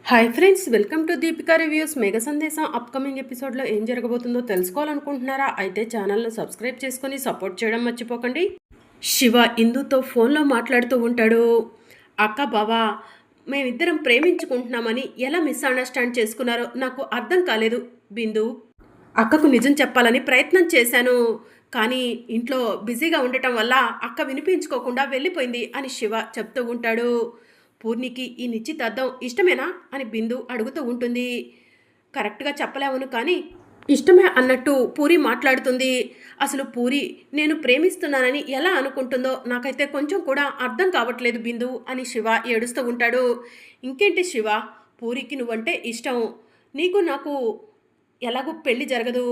Hi friends, welcome to Deepika reviews. మేఘ సందేశం upcoming ఎపిసోడ్లో ఏం జరగబోతుందో తెలుసుకోవాలనుకుంటున్నారా? అయితే ఛానల్ను సబ్స్క్రైబ్ చేసుకొని సపోర్ట్ చేయడం మర్చిపోకండి. శివ ఇందుతో ఫోన్లో మాట్లాడుతూ ఉంటాడు. అక్క బావా, మేమిద్దరం ప్రేమించుకుంటున్నామని ఎలా మిస్అండర్స్టాండ్ చేసుకున్నారో నాకు అర్థం కాలేదు. బిందు, అక్కకు నిజం చెప్పాలని ప్రయత్నం చేశాను, కానీ ఇంట్లో బిజీగా ఉండటం వల్ల అక్క వినిపించుకోకుండా వెళ్ళిపోయింది అని శివ చెప్తూ ఉంటాడు. పూర్ణికి ఈ నిశ్చితార్థం ఇష్టమేనా అని బిందు అడుగుతూ ఉంటుంది. కరెక్ట్గా చెప్పలేవును, కానీ ఇష్టమే అన్నట్టు పూరి మాట్లాడుతుంది. అసలు పూరి నేను ప్రేమిస్తున్నానని ఎలా అనుకుంటుందో నాకైతే కొంచెం కూడా అర్థం కావట్లేదు బిందు అని శివ ఏడుస్తూ ఉంటాడు. ఇంకేంటి శివ, పూరికి నువ్వంటే ఇష్టం, నీకు నాకు ఎలాగూ పెళ్లి జరగదు,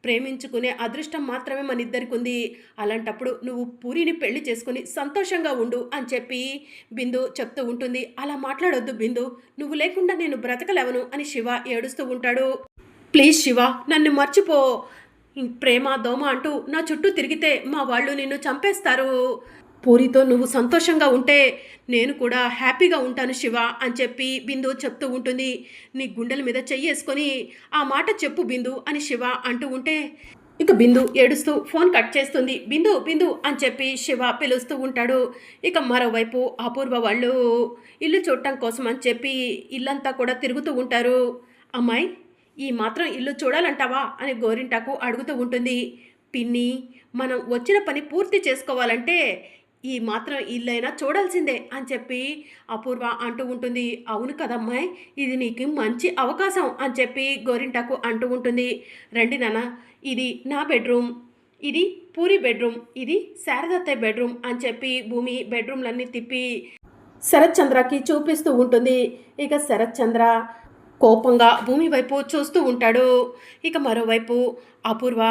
ప్రేమించుకునే అదృష్టం మాత్రమే మన ఇద్దరికి ఉంది. అలాంటప్పుడు నువ్వు పూరిని పెళ్లి చేసుకుని సంతోషంగా ఉండు అని చెప్పి బిందు చెప్తూ ఉంటుంది. అలా మాట్లాడొద్దు బిందు, నువ్వు లేకుండా నేను బ్రతకలేవను అని శివ ఏడుస్తూ ఉంటాడు. ప్లీజ్ శివ, నన్ను మర్చిపో. ప్రేమ దోమ అంటూ నా చుట్టూ తిరిగితే మా వాళ్ళు నిన్ను చంపేస్తారు. పూరితో నువ్వు సంతోషంగా ఉంటే నేను కూడా హ్యాపీగా ఉంటాను శివ అని చెప్పి బిందు చెప్తూ ఉంటుంది. నీ గుండెల మీద చెయ్యేసుకొని ఆ మాట చెప్పు బిందు అని శివ అంటూ ఉంటే ఇక బిందు ఏడుస్తూ ఫోన్ కట్ చేస్తుంది. బిందు బిందు అని చెప్పి శివ పిలుస్తూ ఉంటాడు. ఇక మరోవైపు అపూర్వ వాళ్ళు ఇల్లు చూడటం కోసం అని చెప్పి ఇల్లంతా కూడా తిరుగుతూ ఉంటారు. అమ్మాయి, ఈ మాత్రం ఇల్లు చూడాలంటావా అని గోరింటాకు అడుగుతూ ఉంటుంది. పిన్ని, మనం వచ్చిన పని పూర్తి చేసుకోవాలంటే ఈ మాత్రం ఇల్లైనా చూడాల్సిందే అని చెప్పి అపూర్వ అంటూ ఉంటుంది. అవును కదమ్మాయి, ఇది నీకు మంచి అవకాశం అని చెప్పి గోరింటాకు అంటూ ఉంటుంది. రండి నాన్న, ఇది నా బెడ్రూమ్, ఇది పూరి బెడ్రూమ్, ఇది శారదత్తయ్య బెడ్రూమ్ అని చెప్పి భూమి బెడ్రూమ్లన్నీ తిప్పి శరత్ చంద్రకి చూపిస్తూ ఉంటుంది. ఇక శరత్ చంద్ర కోపంగా భూమి వైపు చూస్తూ ఉంటాడు. ఇక మరోవైపు అపూర్వ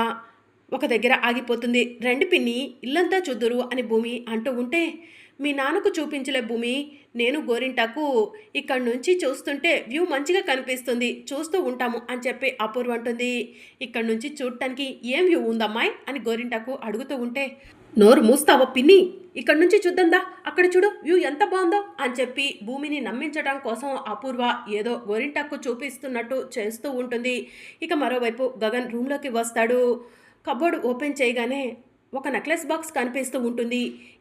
ఒక దగ్గర ఆగిపోతుంది. రండి పిన్ని, ఇల్లంతా చూద్దురు అని భూమి అంటూ ఉంటే, మీ నాన్నకు చూపించలే భూమి, నేను గోరింటాకు ఇక్కడి నుంచి చూస్తుంటే వ్యూ మంచిగా కనిపిస్తుంది, చూస్తూ ఉంటాము అని చెప్పి అపూర్వ అంటుంది. ఇక్కడి నుంచి చూడటానికి ఏం వ్యూ ఉందమ్మాయి అని గోరింటాకు అడుగుతూ ఉంటే, నోరు మూస్తావో పిన్ని, ఇక్కడి నుంచి చూద్దాందా, అక్కడ చూడు వ్యూ ఎంత బాగుందో అని చెప్పి భూమిని నమ్మించడం కోసం అపూర్వ ఏదో గోరింటాకు చూపిస్తున్నట్టు చేస్తూ ఉంటుంది. ఇక మరోవైపు గగన్ రూమ్లోకి వస్తాడు. కబోర్డ్ ఓపెన్ చేయగానే ఒక నెక్లెస్ బాక్స్ కనిపిస్తూ ఉంటుంది.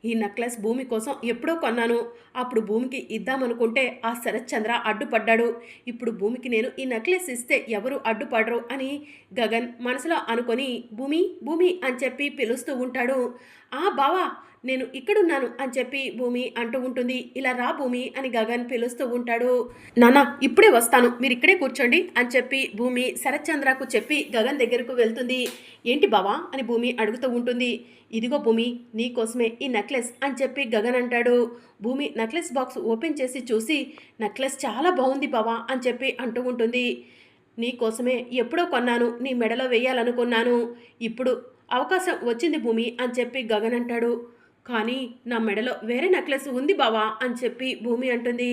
ఈ నెక్లెస్ భూమి కోసం ఎప్పుడో కొన్నాను, అప్పుడు భూమికి ఇద్దామనుకుంటే ఆ శరత్ చంద్ర అడ్డుపడ్డాడు. ఇప్పుడు భూమికి నేను ఈ నెక్లెస్ ఇస్తే ఎవరు అడ్డుపడరు అని గగన్ మనసులో అనుకొని భూమి భూమి అని చెప్పి పిలుస్తూ ఉంటాడు. ఆ బావా, నేను ఇక్కడున్నాను అని చెప్పి భూమి అంటూ ఉంటుంది. ఇలా రా భూమి అని గగన్ పిలుస్తూ ఉంటాడు. నాన్న, ఇప్పుడే వస్తాను, మీరు ఇక్కడే కూర్చోండి అని చెప్పి భూమి శరత్ చంద్రకు చెప్పి గగన్ దగ్గరకు వెళ్తుంది. ఏంటి బావా అని భూమి అడుగుతూ ఉంటుంది. ఇదిగో భూమి, నీకోసమే ఈ నెక్లెస్ అని చెప్పి గగన్ అంటాడు. భూమి నెక్లెస్ బాక్స్ ఓపెన్ చేసి చూసి, నెక్లెస్ చాలా బాగుంది బావా అని చెప్పి అంటూ ఉంటుంది. నీకోసమే ఎప్పుడో కొన్నాను, నీ మెడలో వేయాలనుకున్నాను, ఇప్పుడు అవకాశం వచ్చింది భూమి అని చెప్పి గగన్ అంటాడు. కానీ నా మెడలో వేరే నెక్లెస్ ఉంది బావా అని చెప్పి భూమి అంటుంది.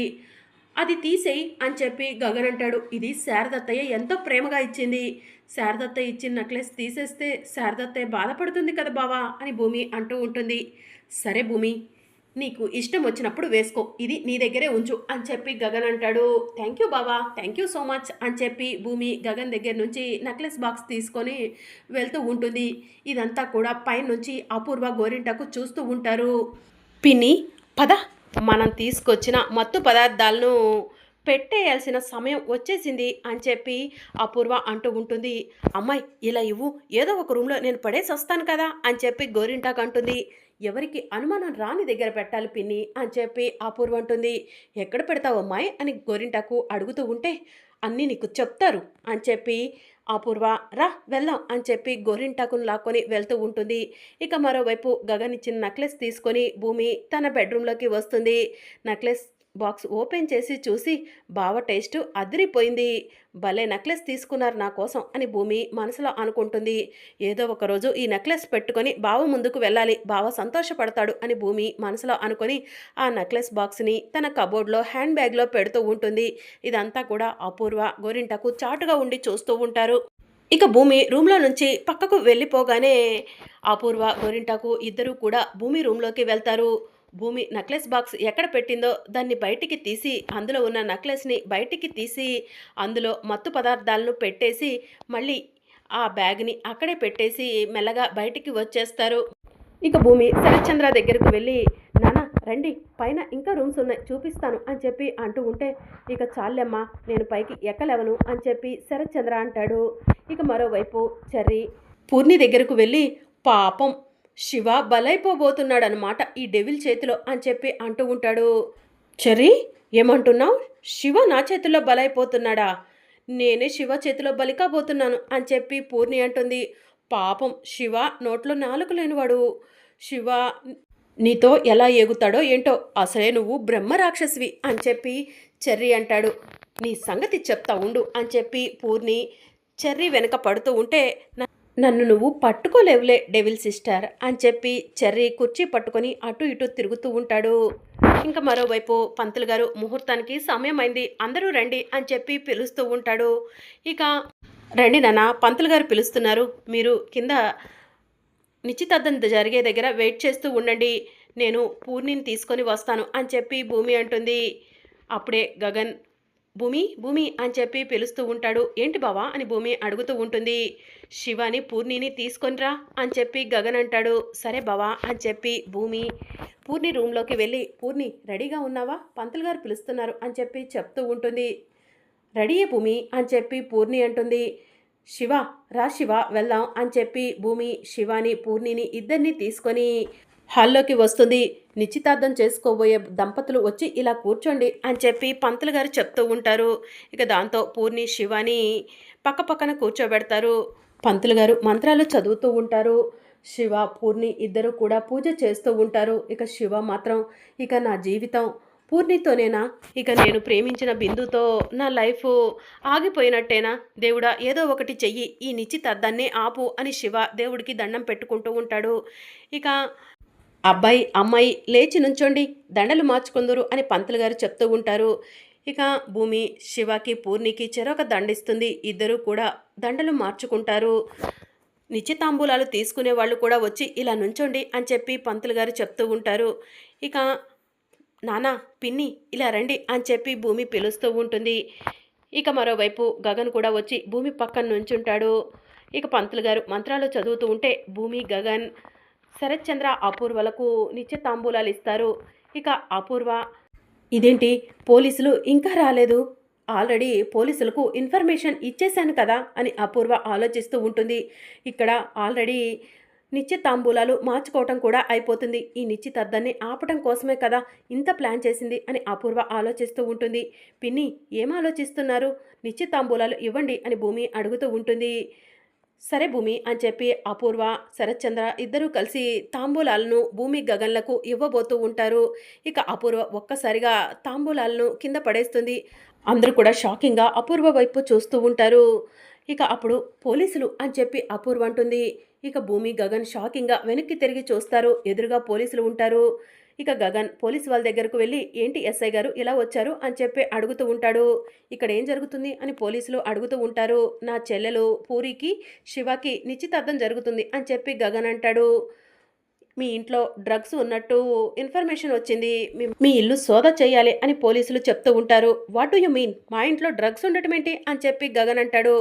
అది తీసేయి అని చెప్పి గగన్ అంటాడు. ఇది శారదత్తయ్య ఎంతో ప్రేమగా ఇచ్చింది, శారదత్తయ్య ఇచ్చిన నెక్లెస్ తీసేస్తే శారదత్తయ్య బాధపడుతుంది కదా బావా అని భూమి అంటూ ఉంటుంది. సరే భూమి, నీకు ఇష్టం వచ్చినప్పుడు వేసుకో, ఇది నీ దగ్గరే ఉంచు అని చెప్పి గగన్ అంటాడు. థ్యాంక్ యూ బావా, థ్యాంక్ యూ సో మచ్ అని చెప్పి భూమి గగన్ దగ్గర నుంచి నెక్లెస్ బాక్స్ తీసుకొని వెళ్తూ ఉంటుంది. ఇదంతా కూడా పైనుంచి అపూర్వ గోరింటకు చూస్తూ ఉంటారు. పిన్ని పద, మనం తీసుకొచ్చిన మత్తు పదార్థాలను పెట్టేయాల్సిన సమయం వచ్చేసింది అని చెప్పి అపూర్వ అంటూ ఉంటుంది. అమ్మాయి ఇలా ఇవ్వు, ఏదో ఒక రూమ్లో నేను పడేసి వస్తాను కదా అని చెప్పి గోరింటాకు అంటుంది. ఎవరికి అనుమానం రాని దగ్గర పెట్టాలి పిన్ని అని చెప్పి అపూర్వ అంటుంది. ఎక్కడ పెడతావు అమ్మాయి అని గోరింటాకు అడుగుతూ ఉంటే, అన్నీ నీకు చెప్తారు అని చెప్పి అపూర్వ రా వెళ్దాం అని చెప్పి గోరింటాకును లాక్కొని వెళ్తూ ఉంటుంది. ఇక మరోవైపు గగన్ ఇచ్చిన నెక్లెస్ తీసుకొని భూమి తన బెడ్రూమ్లోకి వస్తుంది. నెక్లెస్ బాక్స్ ఓపెన్ చేసి చూసి, బావ టేస్ట్ అదిరిపోయింది, భలే నెక్లెస్ తీసుకున్నారు నా కోసం అని భూమి మనసులో అనుకుంటుంది. ఏదో ఒకరోజు ఈ నెక్లెస్ పెట్టుకొని బావ ముందుకు వెళ్ళాలి, బావ సంతోషపడతాడు అని భూమి మనసులో అనుకొని ఆ నెక్లెస్ బాక్స్ని తన కబోర్డ్లో హ్యాండ్ బ్యాగ్లో పెడుతూ ఉంటుంది. ఇదంతా కూడా అపూర్వ గోరింటకు చాటుగా ఉండి చూస్తూ ఉంటారు. ఇక భూమి రూమ్లో నుంచి పక్కకు వెళ్ళిపోగానే అపూర్వ గోరింటాకు ఇద్దరూ కూడా భూమి రూమ్లోకి వెళ్తారు. భూమి నెక్లెస్ బాక్స్ ఎక్కడ పెట్టిందో దాన్ని బయటికి తీసి అందులో ఉన్న నెక్లెస్ని బయటికి తీసి అందులో మత్తు పదార్థాలను పెట్టేసి మళ్ళీ ఆ బ్యాగ్ని అక్కడే పెట్టేసి మెల్లగా బయటికి వచ్చేస్తారు. ఇక భూమి శరత్చంద్ర దగ్గరకు వెళ్ళి, నాన్న రండి, పైన ఇంకా రూమ్స్ ఉన్నాయి చూపిస్తాను అని చెప్పి అంటూ ఉంటే, ఇక చాలెమ్మా నేను పైకి ఎక్కలేవను అని చెప్పి శరత్చంద్ర అంటాడు. ఇక మరోవైపు చెర్రీ పూర్ణి దగ్గరకు వెళ్ళి, పాపం శివ బలైపోబోతున్నాడనమాట ఈ డెవిల్ చేతిలో అని చెప్పి అంటూ ఉంటాడు. చెర్రీ ఏమంటున్నావు? శివ నా చేతిలో బలైపోతున్నాడా? నేనే శివ చేతిలో బలి కాబోతున్నాను అని చెప్పి పూర్ణి అంటుంది. పాపం శివ నోట్లో నాలుక లేనివాడు. శివ నీతో ఎలా ఏగుతాడో ఏంటో, అసలే నువ్వు బ్రహ్మ రాక్షసివి అని చెప్పి చెర్రీ అంటాడు. నీ సంగతి చెప్తా ఉండు అని చెప్పి పూర్ణి చెర్రీ వెనక పడుతూ ఉంటే, నన్ను నువ్వు పట్టుకోలేవులే డెవిల్ సిస్టర్ అని చెప్పి చెర్రీ కుర్చీ పట్టుకొని అటు ఇటు తిరుగుతూ ఉంటాడు. ఇంకా మరోవైపు పంతులు గారు ముహూర్తానికి సమయం అయింది, అందరూ రండి అని చెప్పి పిలుస్తూ ఉంటాడు. ఇక రండి నాన్న, పంతులు గారు పిలుస్తున్నారు, మీరు కింద నిశ్చితార్థం జరిగే దగ్గర వెయిట్ చేస్తూ ఉండండి, నేను పూర్ణిని తీసుకొని వస్తాను అని చెప్పి భూమి అంటుంది. అప్పుడే గగన్ భూమి భూమి అని చెప్పి పిలుస్తూ ఉంటాడు. ఏంటి బావా అని భూమి అడుగుతూ ఉంటుంది. శివాని పూర్ణిని తీసుకొనిరా అని చెప్పి గగన్ అంటాడు. సరే బావా అని చెప్పి భూమి పూర్ణి రూమ్లోకి వెళ్ళి, పూర్ణి రెడీగా ఉన్నావా, పంతులు గారు పిలుస్తున్నారు అని చెప్పి చెప్తూ ఉంటుంది. రెడీయే భూమి అని చెప్పి పూర్ణి అంటుంది. శివ రా శివ వెళ్దాం అని చెప్పి భూమి శివాని పూర్ణిని ఇద్దరిని తీసుకొని హాల్లోకి వస్తుంది. నిశ్చితార్థం చేసుకోబోయే దంపతులు వచ్చి ఇలా కూర్చోండి అని చెప్పి పంతులు గారు చెప్తూ ఉంటారు. ఇక దాంతో పూర్ణి శివాని పక్క పక్కన కూర్చోబెడతారు. పంతులు గారు మంత్రాలు చదువుతూ ఉంటారు. శివ పూర్ణి ఇద్దరు కూడా పూజ చేస్తూ ఉంటారు. ఇక శివ మాత్రం, ఇక నా జీవితం పూర్ణితోనేనా, ఇక నేను ప్రేమించిన బిందుతో నా లైఫ్ ఆగిపోయినట్టేనా, దేవుడా ఏదో ఒకటి చెయ్యి, ఈ నిశ్చితార్థాన్నే ఆపు అని శివ దేవుడికి దండం పెట్టుకుంటూ ఉంటాడు. ఇక అబ్బాయి అమ్మాయి లేచి నుంచోండి, దండలు మార్చుకుందరు అని పంతులు గారు చెప్తూ ఉంటారు. ఇక భూమి శివకి పూర్ణికి చెరొక దండిస్తుంది. ఇద్దరు కూడా దండలు మార్చుకుంటారు. నిశ్చితాంబూలాలు తీసుకునే వాళ్ళు కూడా వచ్చి ఇలా నుంచోండి అని చెప్పి పంతులు గారు చెప్తూ ఉంటారు. ఇక నానా పిన్ని ఇలా రండి అని చెప్పి భూమి పిలుస్తూ ఉంటుంది. ఇక మరోవైపు గగన్ కూడా వచ్చి భూమి పక్కన నుంచుంటాడు. ఇక పంతులు గారు మంత్రాలు చదువుతూ ఉంటే భూమి గగన్ శరత్చంద్ర అపూర్వలకు నిశ్చితాంబూలాలు ఇస్తారు. ఇక అపూర్వ ఇదేంటి పోలీసులు ఇంకా రాలేదు, ఆల్రెడీ పోలీసులకు ఇన్ఫర్మేషన్ ఇచ్చేశాను కదా అని అపూర్వ ఆలోచిస్తూ ఉంటుంది. ఇక్కడ ఆల్రెడీ నిశ్చితాంబూలాలు మార్చుకోవటం కూడా అయిపోతుంది, ఈ నిశ్చితార్థాన్ని ఆపటం కోసమే కదా ఇంత ప్లాన్ చేసింది అని అపూర్వ ఆలోచిస్తూ ఉంటుంది. పిన్ని ఏం ఆలోచిస్తున్నారు, నిశ్చితాంబూలాలు ఇవ్వండి అని భూమి అడుగుతూ ఉంటుంది. సరే భూమి అని చెప్పి అపూర్వ శరత్చంద్ర ఇద్దరూ కలిసి తాంబూలాలను భూమి గగన్లకు ఇవ్వబోతూ ఉంటారు. ఇక అపూర్వ ఒక్కసారిగా తాంబూలాలను కింద పడేస్తుంది. అందరూ కూడా షాకింగ్గా అపూర్వ వైపు చూస్తూ ఉంటారు. ఇక అప్పుడు పోలీసులు అని చెప్పి అపూర్వ అంటుంది. ఇక భూమి గగన్ షాకింగ్గా వెనక్కి తిరిగి చూస్తారు. ఎదురుగా పోలీసులు ఉంటారు. ఇక గగన్ పోలీసు వాళ్ళ దగ్గరకు వెళ్ళి, ఏంటి ఎస్ఐ గారు ఇలా వచ్చారు అని చెప్పి అడుగుతూ ఉంటాడు. ఇక్కడ ఏం జరుగుతుంది అని పోలీసులు అడుగుతూ ఉంటారు. నా చెల్లెలు పూరికి శివకి నిశ్చితార్థం జరుగుతుంది అని చెప్పి గగన్ అంటాడు. మీ ఇంట్లో డ్రగ్స్ ఉన్నట్టు ఇన్ఫర్మేషన్ వచ్చింది, మీ ఇల్లు సోదా చేయాలి అని పోలీసులు చెప్తూ ఉంటారు. వాట్ డూ యూ మీన్, మా ఇంట్లో డ్రగ్స్ ఉండటం ఏంటి అని చెప్పి గగన్ అంటాడు.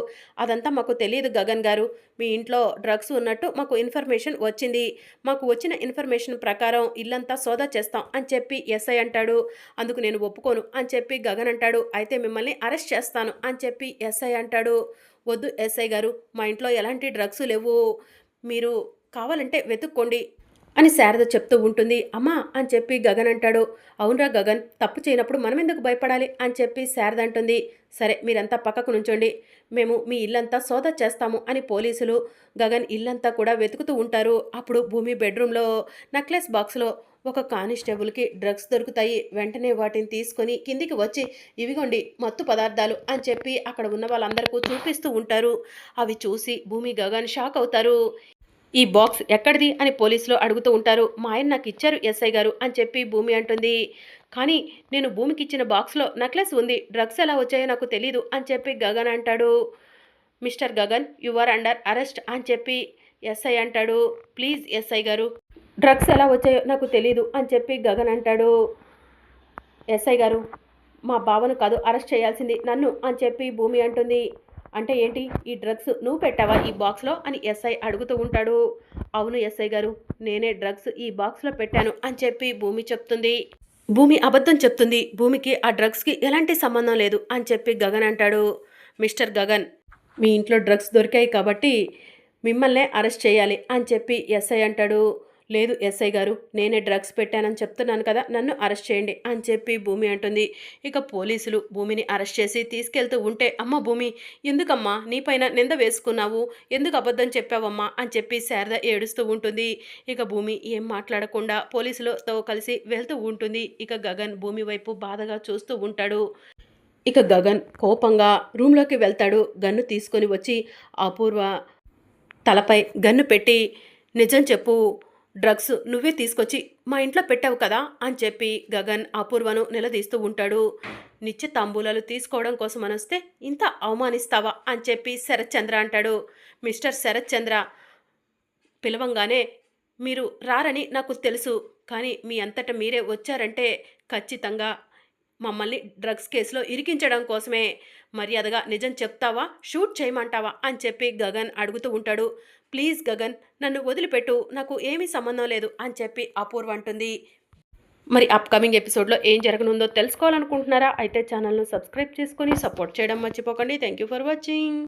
అదంతా మాకు తెలియదు గగన్ గారు, మీ ఇంట్లో డ్రగ్స్ ఉన్నట్టు మాకు ఇన్ఫర్మేషన్ వచ్చింది, మాకు వచ్చిన ఇన్ఫర్మేషన్ ప్రకారం ఇల్లంతా సోదా చేస్తాం అని చెప్పి ఎస్ఐ అంటాడు. అందుకు నేను ఒప్పుకోను అని చెప్పి గగన్ అంటాడు. అయితే మిమ్మల్ని అరెస్ట్ చేస్తాను అని చెప్పి ఎస్ఐ అంటాడు. వద్దు ఎస్ఐ గారు, మా ఇంట్లో ఎలాంటి డ్రగ్స్ లేవు, మీరు కావాలంటే వెతుక్కోండి అని శారద చెప్తూ ఉంటుంది. అమ్మా అని చెప్పి గగన్ అంటాడు. అవునరా గగన్, తప్పు చేయనప్పుడు మనం ఎందుకు భయపడాలి అని చెప్పి శారద అంటుంది. సరే మీరంతా పక్కకు నుంచోండి, మేము మీ ఇల్లంతా సోదా చేస్తాము అని పోలీసులు గగన్ ఇల్లంతా కూడా వెతుకుతూ ఉంటారు. అప్పుడు భూమి బెడ్రూమ్లో నెక్లెస్ బాక్స్లో ఒక కానిస్టేబుల్కి డ్రగ్స్ దొరుకుతాయి. వెంటనే వాటిని తీసుకొని కిందికి వచ్చి ఇవిగోండి మత్తు పదార్థాలు అని చెప్పి అక్కడ ఉన్న వాళ్ళందరికీ చూపిస్తూ ఉంటారు. అవి చూసి భూమి గగన్ షాక్ అవుతారు. ఈ బాక్స్ ఎక్కడిది అని పోలీసులు అడుగుతూ ఉంటారు. మా ఆయన నాకు ఇచ్చారు ఎస్ఐ గారు అని చెప్పి భూమి అంటుంది. కానీ నేను భూమికి ఇచ్చిన బాక్స్లో నెక్లెస్ ఉంది, డ్రగ్స్ ఎలా వచ్చాయో నాకు తెలీదు అని చెప్పి గగన్ అంటాడు. Mister Gagan you are under arrest అని చెప్పి ఎస్ఐ అంటాడు, ప్లీజ్ ఎస్ఐ గారు, డ్రగ్స్ ఎలా వచ్చాయో నాకు తెలీదు అని చెప్పి గగన్ అంటాడు. ఎస్ఐ గారు, మా బావను కాదు అరెస్ట్ చేయాల్సింది నన్ను అని చెప్పి భూమి అంటుంది. అంటే ఏంటి, ఈ డ్రగ్స్ నువ్వు పెట్టావా ఈ బాక్స్లో అని ఎస్ఐ అడుగుతూ ఉంటాడు. అవును ఎస్ఐ గారు, నేనే డ్రగ్స్ ఈ బాక్స్లో పెట్టాను అని చెప్పి భూమి చెప్తుంది. భూమి అబద్ధం చెప్తుంది. భూమికి ఆ డ్రగ్స్కి ఎలాంటి సంబంధం లేదు అని చెప్పి గగన్ అంటాడు. మిస్టర్ గగన్, మీ ఇంట్లో డ్రగ్స్ దొరికాయి కాబట్టి మిమ్మల్నే అరెస్ట్ చేయాలి అని చెప్పి ఎస్ఐ అంటాడు. లేదు ఎస్ఐ గారు, నేనే డ్రగ్స్ పెట్టానని చెప్తున్నాను కదా, నన్ను అరెస్ట్ చేయండి అని చెప్పి భూమి అంటుంది. ఇక పోలీసులు భూమిని అరెస్ట్ చేసి తీసుకెళ్తూ ఉంటే, అమ్మ భూమి, ఎందుకమ్మా నీపైన నింద వేసుకున్నావు, ఎందుకు అబద్ధం చెప్పావమ్మా అని చెప్పి శారద ఏడుస్తూ ఉంటుంది. ఇక భూమి ఏం మాట్లాడకుండా పోలీసులతో కలిసి వెళ్తూ ఉంటుంది. ఇక గగన్ భూమి వైపు బాధగా చూస్తూ ఉంటాడు. ఇక గగన్ కోపంగా రూమ్లోకి వెళ్తాడు. గన్ను తీసుకొని వచ్చి అపూర్వ తలపై గన్ను పెట్టి, నిజం చెప్పు, డ్రగ్స్ నువ్వే తీసుకొచ్చి మా ఇంట్లో పెట్టావు కదా అని చెప్పి గగన్ అపూర్వను నిలదీస్తూ ఉంటాడు. నిత్య తాంబూలాలు తీసుకోవడం కోసం అని వస్తే ఇంత అవమానిస్తావా అని చెప్పి శరత్ చంద్ర అంటాడు. మిస్టర్ శరత్ చంద్ర, పిలవంగానే మీరు రారని నాకు తెలుసు, కానీ మీ అంతటా మీరే వచ్చారంటే ఖచ్చితంగా మమ్మల్ని డ్రగ్స్ కేసులో ఇరికించడం కోసమే. మర్యాదగా నిజం చెప్తావా, షూట్ చేయమంటావా అని చెప్పి గగన్ అడుగుతూ ఉంటాడు. ప్లీజ్ గగన్, నన్ను వదిలిపెట్టు, నాకు ఏమీ సంబంధం లేదు అని చెప్పి అపూర్వ అంటుంది. మరి అప్కమింగ్ ఎపిసోడ్లో ఏం జరగనుందో తెలుసుకోవాలనుకుంటున్నారా? అయితే ఛానల్ను సబ్స్క్రైబ్ చేసుకొని సపోర్ట్ చేయడం మర్చిపోకండి. Thank you for watching.